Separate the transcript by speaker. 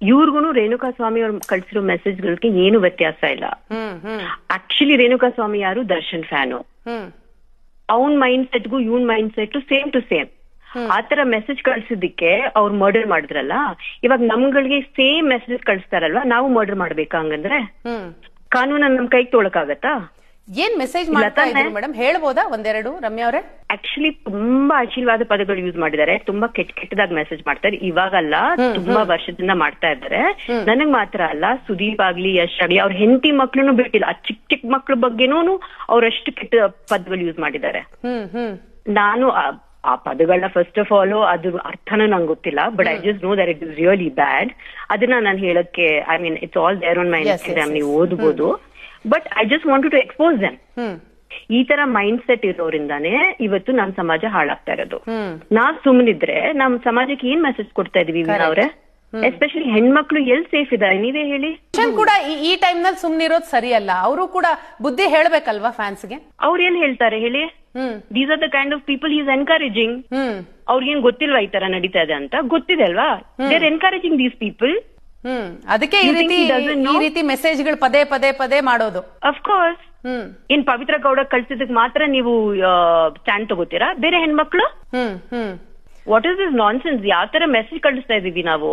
Speaker 1: ಇವ್ರಿಗೂ ರೇಣುಕಾ ಸ್ವಾಮಿ ಅವ್ರು ಕಳ್ಸಿರೋ ಮೆಸೇಜ್ಗಳಿಗೆ ಏನು ವ್ಯತ್ಯಾಸ ಇಲ್ಲ. ಆಕ್ಚುಲಿ ರೇಣುಕಾ ಸ್ವಾಮಿ ಯಾರು ದರ್ಶನ್ ಫ್ಯಾನು. ಅವನ್ ಮೈಂಡ್ ಸೆಟ್ಗೂ ಇವನ್ mind set same to same. ಆತರ ಮೆಸೇಜ್ ಕಳ್ಸಿದ್ದಕ್ಕೆ ಅವ್ರು ಮರ್ಡರ್ ಮಾಡಿದ್ರಲ್ಲ, ಇವಾಗ ನಮ್ಗಳಿಗೆ ಸೇಮ್ ಮೆಸೇಜ್ ಕಳಿಸ್ತಾರಲ್ವಾ, ನಾವು ಮರ್ಡರ್ ಮಾಡ್ಬೇಕಾ? ಹಂಗಂದ್ರೆ ಕಾನೂನನ್ನ ನಮ್ ಕೈಗೆ ತೊಳಕಾಗತ್ತಾ?
Speaker 2: ಏನ್ ಮೆಸೇಜ್ ಮಾಡ್ತಾ ಇದ್ರು ಮೇಡಮ್, ಹೇಳ್ಬೋದಾ ಒಂದೆರಡು ರಮ್ಯಾ ಅವರೇ?
Speaker 1: ಆಕ್ಚುಲಿ ತುಂಬಾ ಅಶ್ಲೀಲವಾದ ಪದಗಳು ಯೂಸ್ ಮಾಡಿದ್ದಾರೆ, ತುಂಬಾ ಕೆಟ್ಟದಾಗಿ ಮೆಸೇಜ್ ಮಾಡ್ತಾರೆ. ಇವಾಗಲ್ಲ, ತುಂಬಾ ವರ್ಷದಿಂದ ಮಾಡ್ತಾ ಇದ್ದಾರೆ. ನನಗ್ ಮಾತ್ರ ಅಲ್ಲ, ಸುದೀಪ್ ಆಗ್ಲಿ, ಯಶ್ ಆಗ್ಲಿ, ಅವ್ರ ಹೆಂಡತಿ ಮಕ್ಳುನು ಬಿಟ್ಟಿಲ್ಲ. ಆ ಚಿಕ್ಕ ಚಿಕ್ಕ ಮಕ್ಳ ಬಗ್ಗೆನೂ ಅವ್ರಷ್ಟು ಕೆಟ್ಟ ಪದಗಳು ಯೂಸ್ ಮಾಡಿದ್ದಾರೆ. ನಾನು ಆ ಪದಗಳನ್ನ ಫಸ್ಟ್ ಆಫ್ ಆಲ್ ಅದ್ರ ಅರ್ಥನೂ ನಂಗೆ ಗೊತ್ತಿಲ್ಲ, but I just know that it is really bad. ಅದನ್ನ ನಾನು ಹೇಳಕ್ಕೆ, I mean it's all there on my Instagram, ನೀವು ಓದ್ಬೋದು. But I just want to expose them. ಈ ತರ ಮೈಂಡ್ ಸೆಟ್ ಇರೋರಿಂದಾನೇ ಇವತ್ತು ನಮ್ ಸಮಾಜ ಹಾಳಾಗ್ತಾ ಇರೋದು. ನಾವ್ ಸುಮ್ಮನಿದ್ರೆ ನಮ್ ಸಮಾಜಕ್ಕೆ ಏನ್ ಮೆಸೇಜ್ ಕೊಡ್ತಾ ಇದೀವಿ ಅವ್ರೆ? ಎಸ್ಪೆಷಲಿ ಹೆಣ್ಮಕ್ಳು ಎಲ್ಲಿ ಸೇಫ್ ಇದ್ದಾರೆ ನೀವೇ ಹೇಳಿ.
Speaker 2: ಕೂಡ ಈ ಟೈಮ್ ನಲ್ಲಿ ಸುಮ್ನಿರೋದು ಸರಿಯಲ್ಲ, ಅವರು ಕೂಡ ಬುದ್ಧಿ ಹೇಳ್ಬೇಕಲ್ವಾ ಫ್ಯಾನ್ಸ್ಗೆ?
Speaker 1: ಅವ್ರ ಏನ್ ಹೇಳ್ತಾರೆ ಹೇಳಿ? These are the kind of people is encouraging. ಅವ್ರಿಗೇನ್ ಗೊತ್ತಿಲ್ವಾ ಈ ತರ ನಡೀತಾ ಇದೆ ಅಂತ? ಗೊತ್ತಿದೆ ಅಲ್ವಾ? They are encouraging these people.
Speaker 2: ಅದಕ್ಕೆ ಈ ರೀತಿ ಮೆಸೇಜ್ಗಳು ಪದೇ ಪದೇ ಮಾಡೋದು.
Speaker 1: ಅಫ್ಕೋರ್ಸ್. ಏನ್ ಪವಿತ್ರ ಗೌಡ ಕಳ್ಸಿದಕ್ ಮಾತ್ರ ನೀವು ಸ್ಟ್ಯಾಂಡ್ ತಗೋತೀರಾ? ಬೇರೆ ಹೆಣ್ಮಕ್ಳು ವಾಟ್ ಇಸ್ ದಿಸ್ ನಾನ್ಸೆನ್ಸ್? ಯಾವ ತರ ಮೆಸೇಜ್ ಕಳಿಸ್ತಾ ಇದೀವಿ ನಾವು?